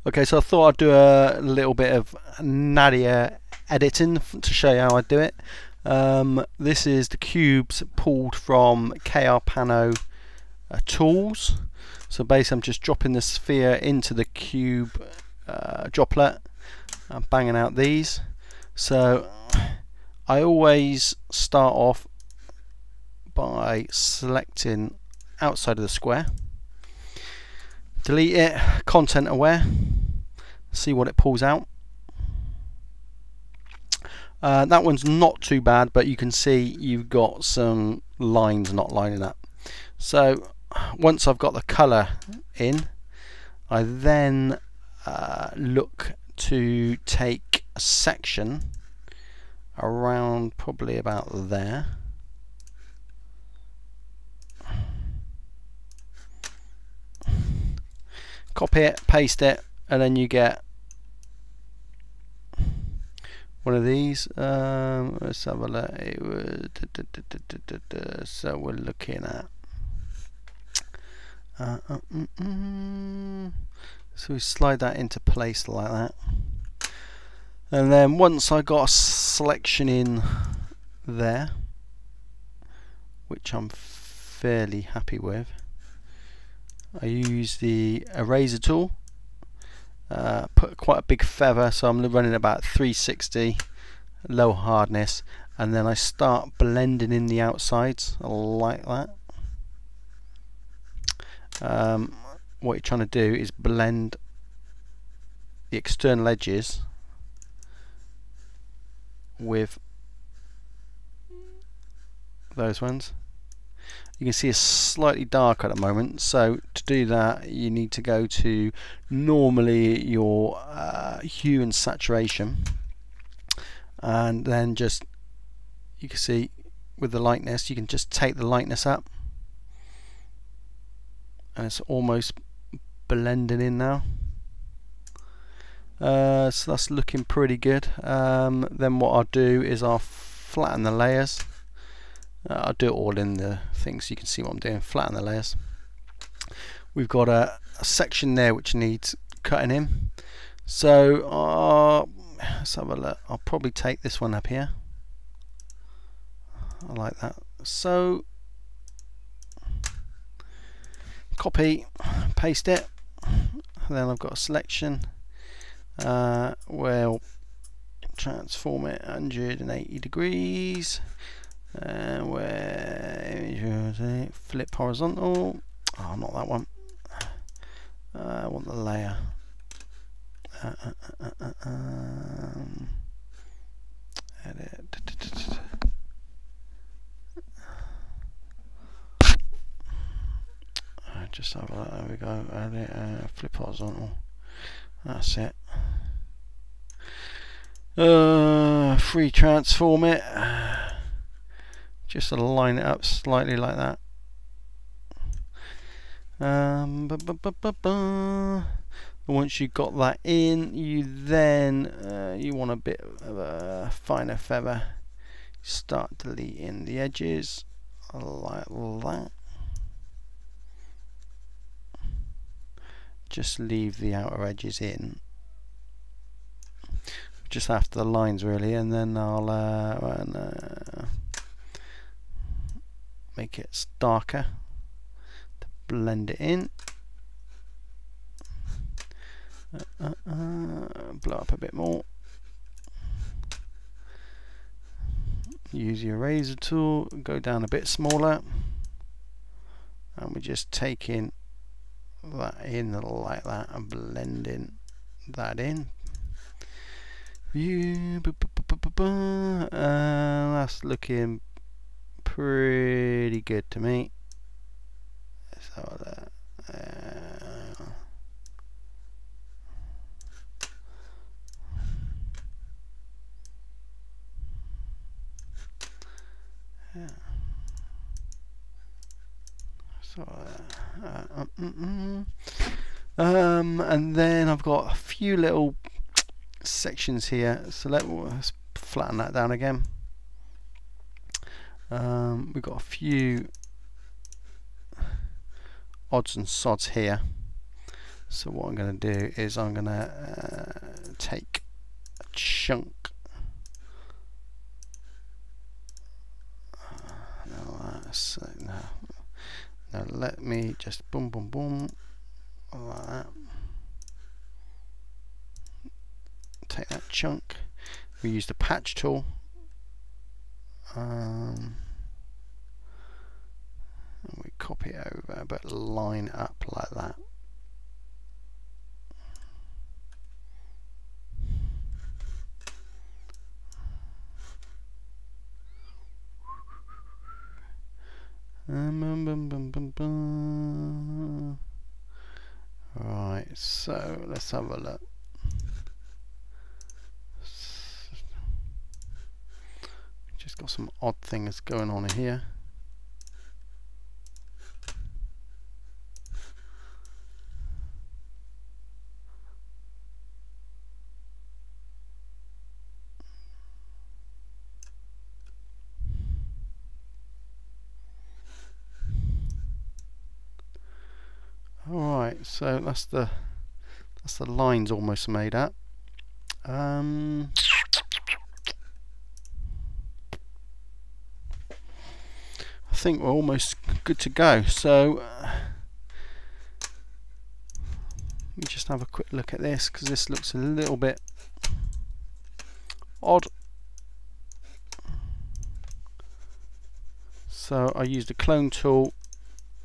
Okay, so I thought I'd do a little bit of Nadir editing to show you how I do it. This is the cubes pulled from KRpano tools. So basically I'm just dropping the sphere into the cube droplet and banging out these. So I always start off by selecting outside of the square, delete it, content aware, see what it pulls out. That one's not too bad, but you can see you've got some lines not lining up. So once I've got the colour in, I then look to take a section around probably about there. Copy it, paste it, and then you get one of these. Let's have a look. It was, so we're looking at so we slide that into place like that, and then once I got a selection in there, which I'm fairly happy with, I use the eraser tool, put quite a big feather, so I'm running about 360 low hardness, and then I start blending in the outsides like that. What you're trying to do is blend the external edges with those ones. You can see it's slightly dark at the moment, so to do that you need to go to normally your hue and saturation, and then just, you can see with the lightness, you can just take the lightness up and it's almost blending in now. So that's looking pretty good. Then what I'll do is I'll flatten the layers. I'll do it all in the thing so you can see what I'm doing. Flatten the layers. We've got a section there which needs cutting in. So let's have a look. I'll probably take this one up here. I like that. So copy, paste it. And then I've got a selection. We'll transform it 180 degrees. Where flip horizontal. Oh, not that one. I want the layer. Edit. Just have a look. There we go. Edit. Flip horizontal. That's it. Free transform it. Just to line it up slightly like that. Once you've got that in, you then you want a bit of a finer feather. Start deleting the edges like that. Just leave the outer edges in, just after the lines really, and then I'll make it darker to blend it in. Blow up a bit more. Use your eraser tool, go down a bit smaller, and we're just taking that in like that and blending that in. That's looking pretty good to me. So yeah. And then I've got a few little sections here, so let's flatten that down again. We've got a few odds and sods here. So what I'm going to do is I'm going to take a chunk. No, let me just boom, boom, boom, like that. Take that chunk. We use the patch tool. And we copy it over, but line up like that. Right, so let's have a look. Just got some odd things going on here. Alright, so that's the lines almost made up. I think we're almost good to go. So let me just have a quick look at this, because this looks a little bit odd. So I used the clone tool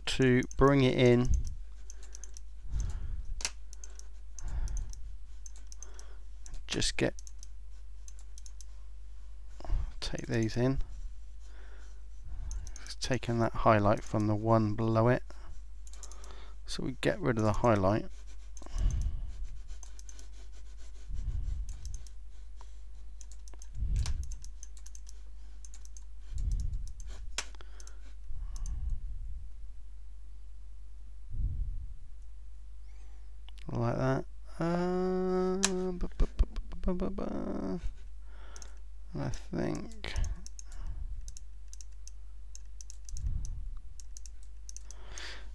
to bring it in. Just take these in. Just taking that highlight from the one below it, so we get rid of the highlight. Like that.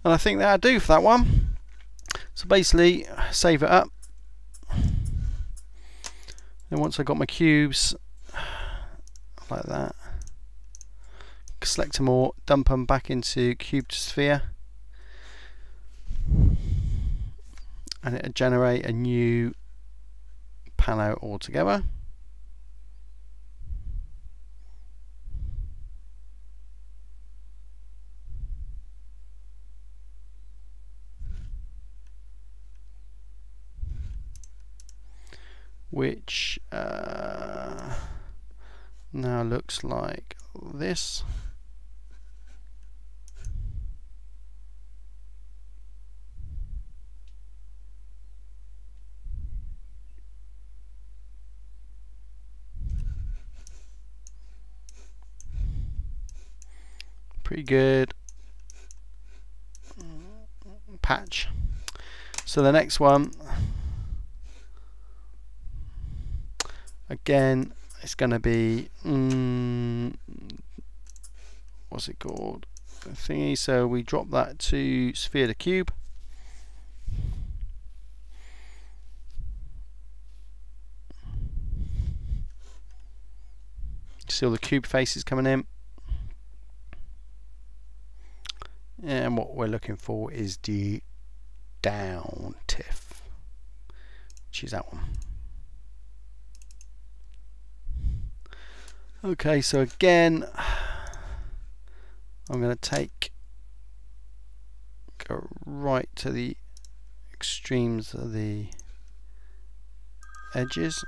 I think that'll do for that one. So basically, save it up. And once I got my cubes like that, select them all, dump them back into cube to sphere, and it'll generate a new pano altogether. Which now looks like this. Pretty good. Patch. So the next one, again, it's going to be what's it called? The thingy. So we drop that to sphere to cube. See all the cube faces coming in. And what we're looking for is the down tiff, which is that one. Okay, so again, I'm going to go right to the extremes of the edges.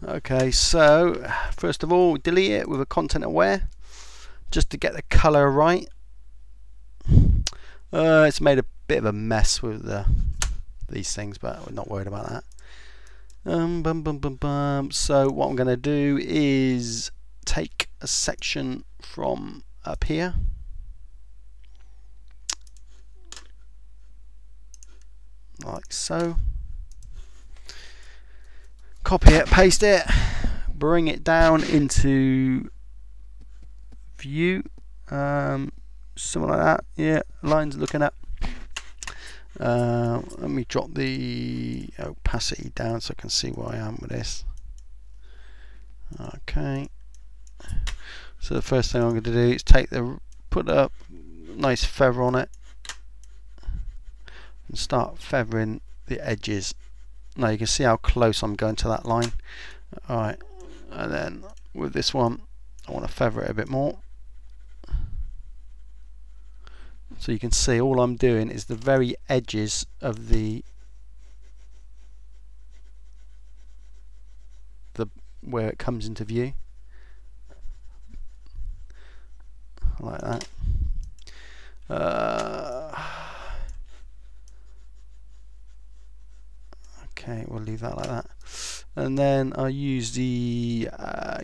Okay, so first of all, delete it with a content aware, just to get the color right. It's made a bit of a mess with these things, but we're not worried about that. So what I'm going to do is take a section from up here, like so. Copy it, paste it, bring it down into view, something like that. Yeah, lines looking up. Let me drop the opacity down so I can see where I am with this. Okay, so the first thing I'm going to do is put a nice feather on it and start feathering the edges. Now you can see how close I'm going to that line. Alright, and then with this one I want to feather it a bit more. So you can see all I'm doing is the very edges of the where it comes into view, like that. Okay, we'll leave that like that. And then I use the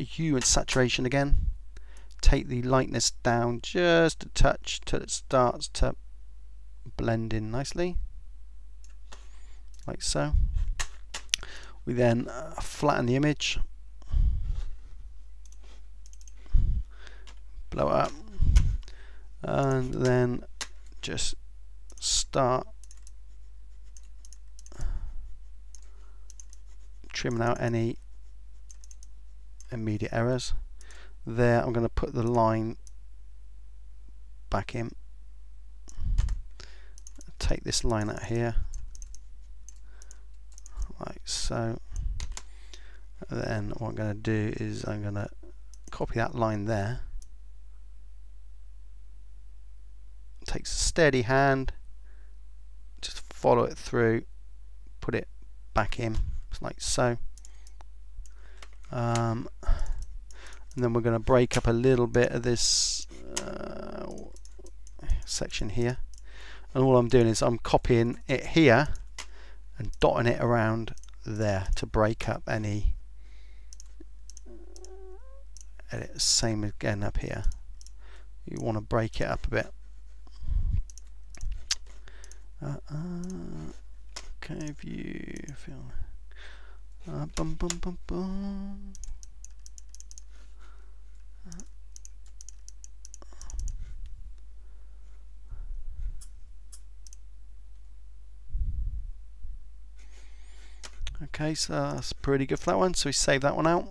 hue and saturation again. Take the lightness down just a touch till it starts to blend in nicely, like so. We then flatten the image, blow it up, and then just start trimming out any immediate errors. There, I'm going to put the line back in. Take this line out here, like so. And then what I'm going to do is I'm going to copy that line there. Takes a steady hand, just follow it through, put it back in, like so. And then we're going to break up a little bit of this section here, and all I'm doing is I'm copying it here and dotting it around there to break up any edit. Same again up here, you want to break it up a bit. Okay, view, film. Bum, bum, bum, bum. Okay, so that's pretty good for that one, so we save that one out.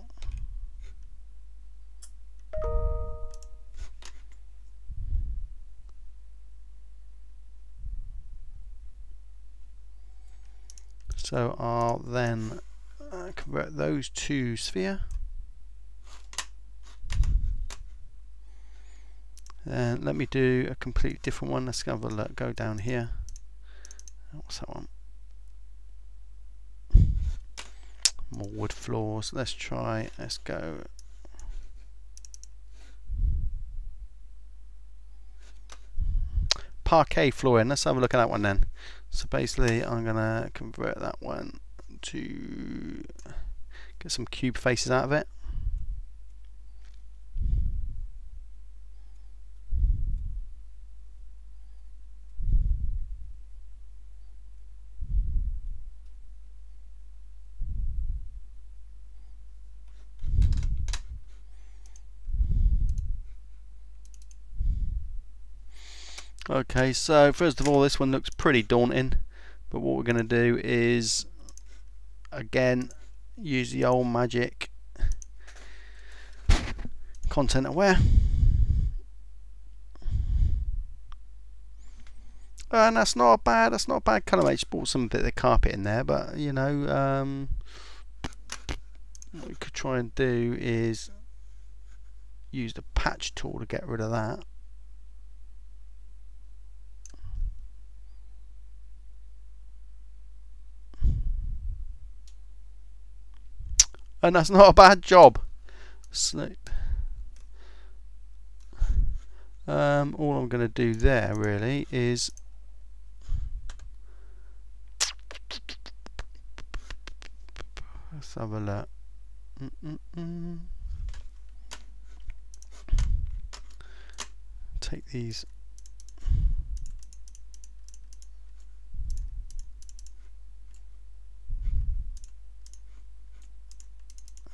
So I'll then convert those to sphere. And let me do a completely different one. Let's have a look. Go down here. What's that one? More wood floors. Let's go. Parquet flooring. Let's have a look at that one then. So basically I'm going to convert that one to get some cube faces out of it. Okay, so first of all, this one looks pretty daunting, but what we're going to do is again use the old magic content aware, and that's not a bad colour. I just bought some bit of carpet in there, but you know, what we could try and do is use the patch tool to get rid of that. And that's not a bad job. Select. All I'm going to do there really is let's have a look. Take these.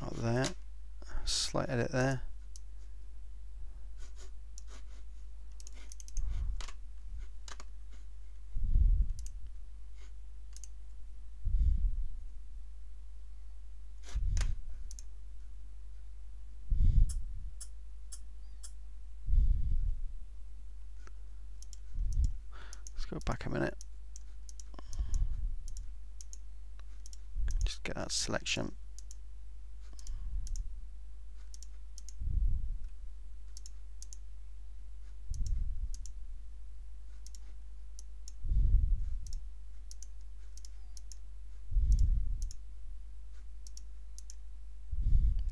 Out there, slight edit there. go back a minute. Just get that selection.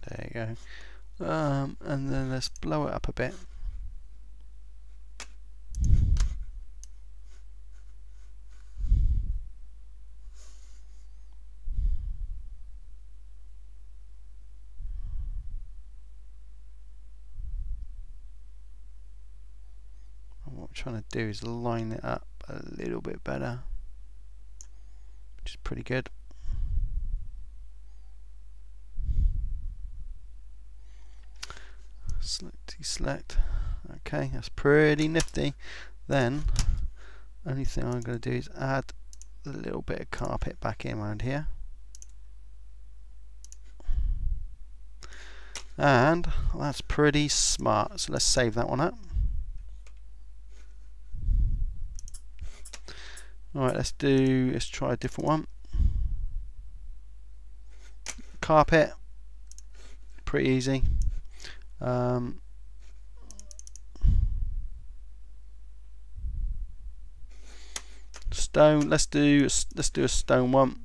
There you go. And then let's blow it up a bit. And what I'm trying to do is line it up a little bit better, which is pretty good. Select, deselect. Okay, that's pretty nifty. Then, only thing I'm going to do is add a little bit of carpet back in around here. And that's pretty smart. So let's save that one up. Alright, let's try a different one. Carpet. Pretty easy. Stone. Let's do a stone one.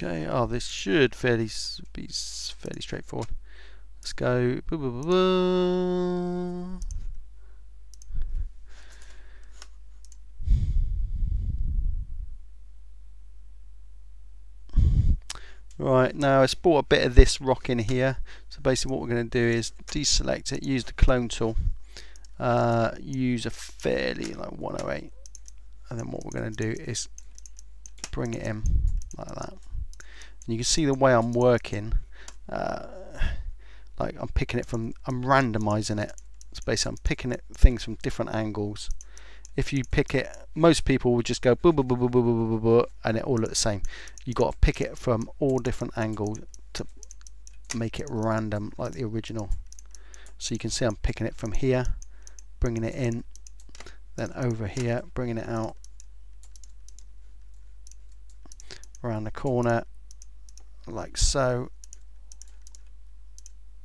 Okay, oh, this should be fairly straightforward. Let's go. Right, now it's brought a bit of this rock in here. So basically what we're going to do is deselect it, use the clone tool, use a fairly like 108, and then what we're going to do is bring it in like that. And you can see the way I'm working, like I'm picking it from, I'm randomizing it. So basically I'm picking things from different angles. If you pick it, most people would just go boo boo boo boo boo boo boo boo, and it all look the same. You got to pick it from all different angles to make it random like the original. So you can see I'm picking it from here, bringing it in, then over here, bringing it out, around the corner, like so.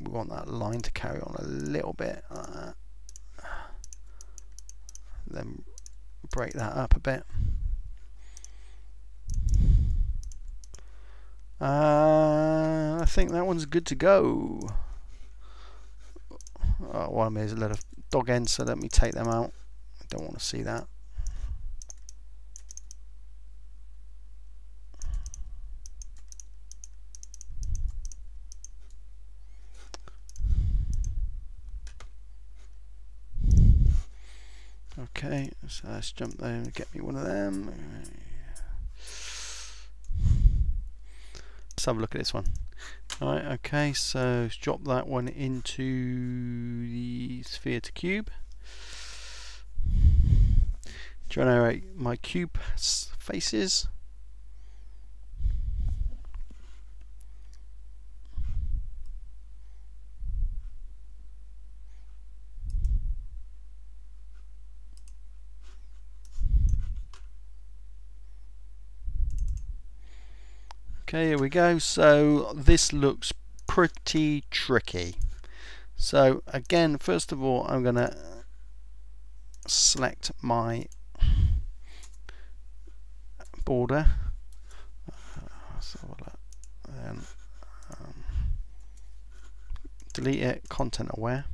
We want that line to carry on a little bit, then break that up a bit. I think that one's good to go. Oh, well, there's a lot of dog ends, so let me take them out. I don't want to see that. Okay, so let's jump there and get me one of them. Let's have a look at this one. Alright, okay, so let's drop that one into the sphere to cube. Generate my cube faces. Okay, here we go. So this looks pretty tricky. So again, first of all, I'm going to select my border. Then delete it, content aware.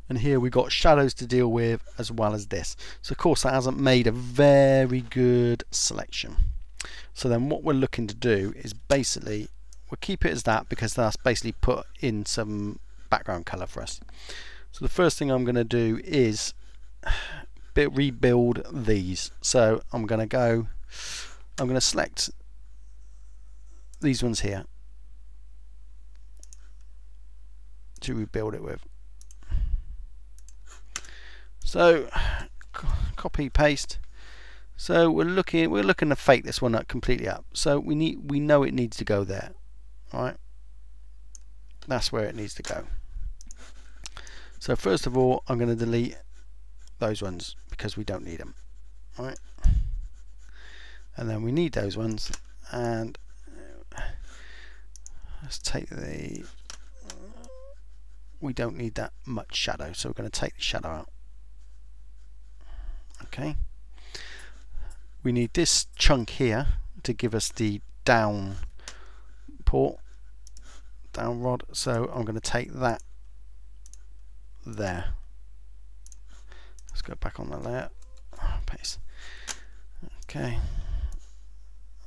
And here we've got shadows to deal with as well as this. So of course that hasn't made a very good selection. So then what we're looking to do is basically, we'll keep it as that because that's basically put in some background color for us. So the first thing I'm going to do is rebuild these. So I'm going to go I'm going to select these ones here to rebuild it with. So copy paste. So we're looking to fake this one up completely up. So we know it needs to go there. All right, that's where it needs to go. So first of all, I'm going to delete those ones because we don't need them. All right, and then we need those ones, and let's take the. We don't need that much shadow, so we're going to take the shadow out. Okay. We need this chunk here to give us the down port, down rod. So I'm going to take that there. Let's go back on the layer. Paste. Okay.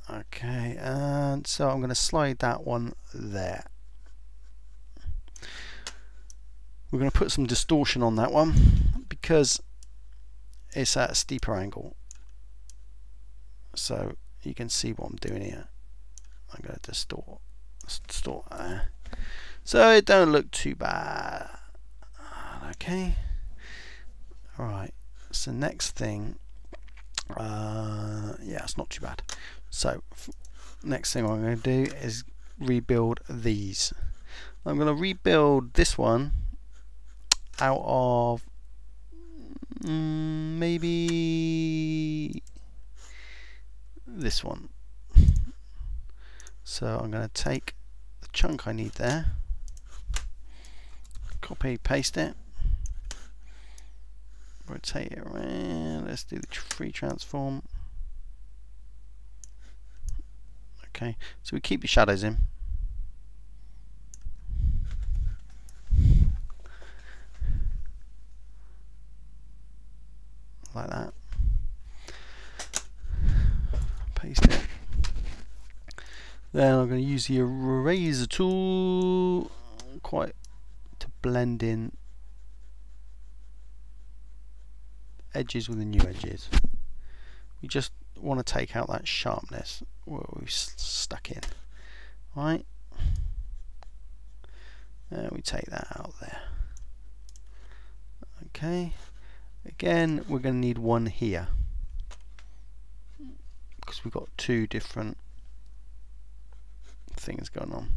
Okay, and so I'm going to slide that one there. We're going to put some distortion on that one because it's at a steeper angle. So you can see what I'm doing here. I'm going to distort there. So it don't look too bad. Okay. Alright, so next thing, yeah, it's not too bad. So next thing I'm going to do is rebuild these. I'm going to rebuild this one out of maybe this one. So I'm going to take the chunk I need there, copy paste it, rotate it around. Let's do the free transform. Okay, so we keep the shadows in. Like that. Paste it. Then I'm going to use the eraser tool to blend in edges with the new edges. We just want to take out that sharpness where we've stuck in. Right, and we take that out there. Okay, again we're going to need one here because we've got two different things going on.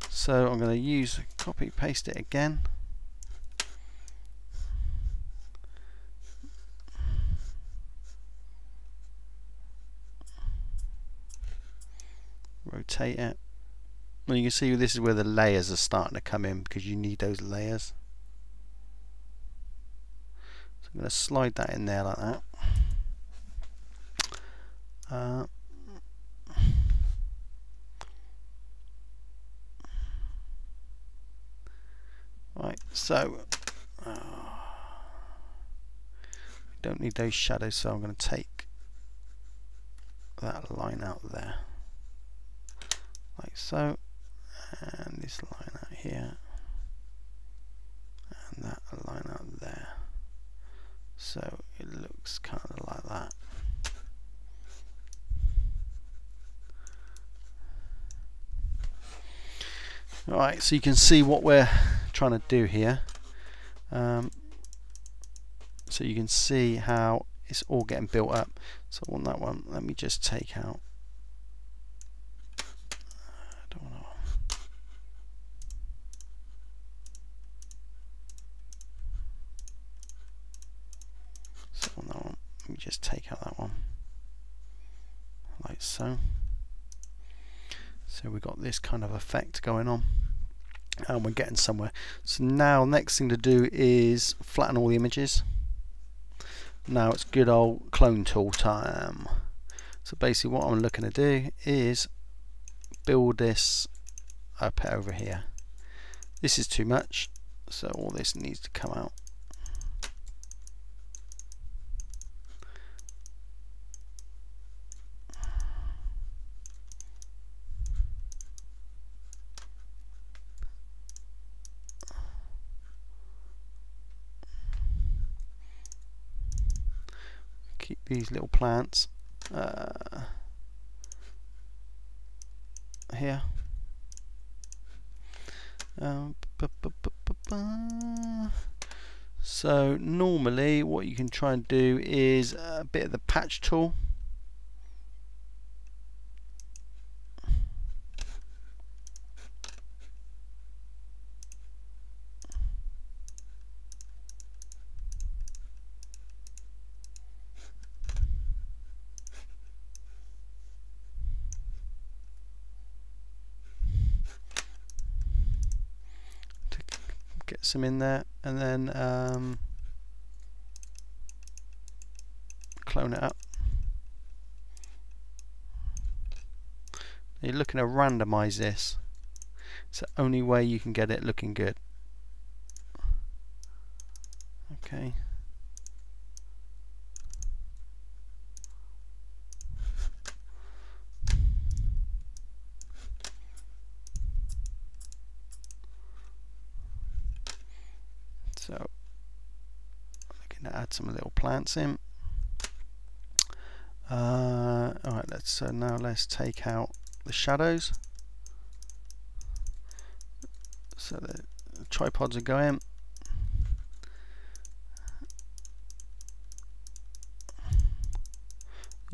So I'm going to use copy paste it again. Rotate it. Well, you can see this is where the layers are starting to come in because you need those layers. So I'm going to slide that in there like that. Right, so we don't need those shadows, so I'm going to take that line out there, like so, and this line out here, and that line out there, so it looks kind of like that. Alright, so you can see what we're trying to do here. So you can see how it's all getting built up. So on that one, let me just take out. I don't want to. So on that one, let me just take out that one, like so. So we've got this kind of effect going on, and we're getting somewhere. So now next thing to do is flatten all the images. Now it's good old clone tool time. So basically what I'm looking to do is build this up over here. This is too much, so all this needs to come out. Keep these little plants. here. So normally what you can try and do is a bit of the patch tool. Get some in there, and then clone it up. You're looking to randomize this. It's the only way you can get it looking good. Okay. So looking to add some little plants in. Alright, now let's take out the shadows. So the tripods are going.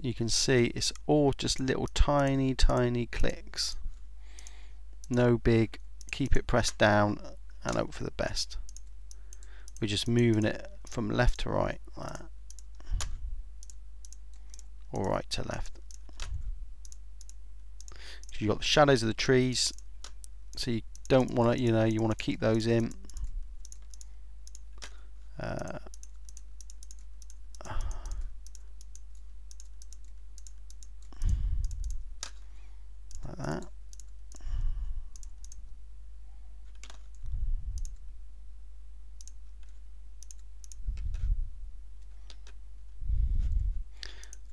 You can see it's all just little tiny clicks. No big, keep it pressed down and hope for the best. We're just moving it from left to right like that. Or right to left. You've got the shadows of the trees, so you don't want to, you want to keep those in. Like that.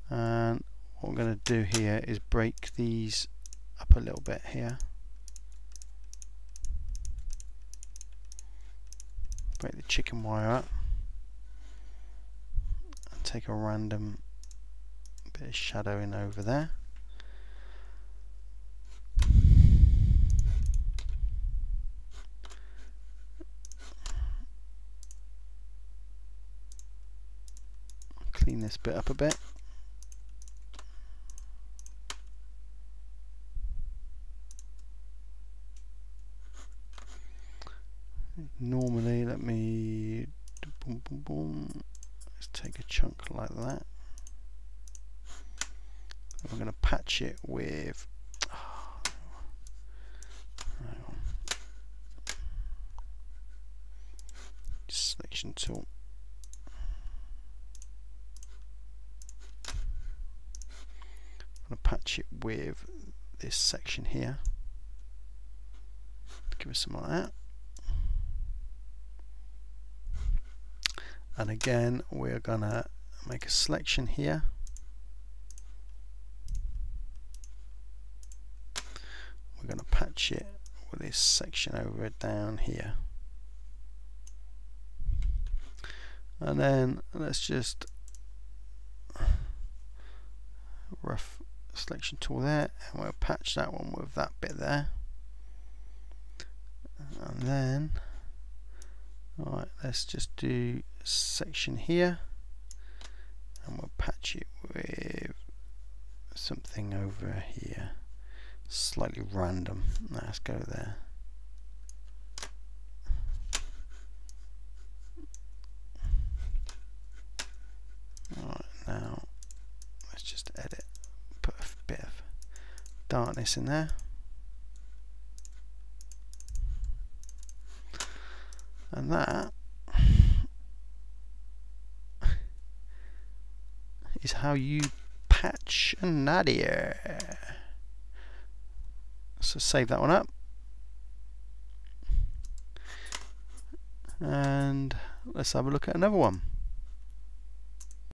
And what I'm going to do here is break these up a little bit here. Break the chicken wire up. And take a random bit of shadowing over there. Clean this bit up a bit. Normally, let me let's take a chunk like that. We're going to patch it with selection tool. I'm going to patch it with this section here. Give us some like that. And again, we're gonna make a selection here. We're gonna patch it with this section over down here. And then let's just rough selection tool there, and we'll patch that one with that bit there. And then, alright, let's just do section here, and we'll patch it with something over here, slightly random. Let's go there. Alright, now let's just edit, put a bit of darkness in there, and that is how you patch a Nadir. So save that one up, and let's have a look at another one.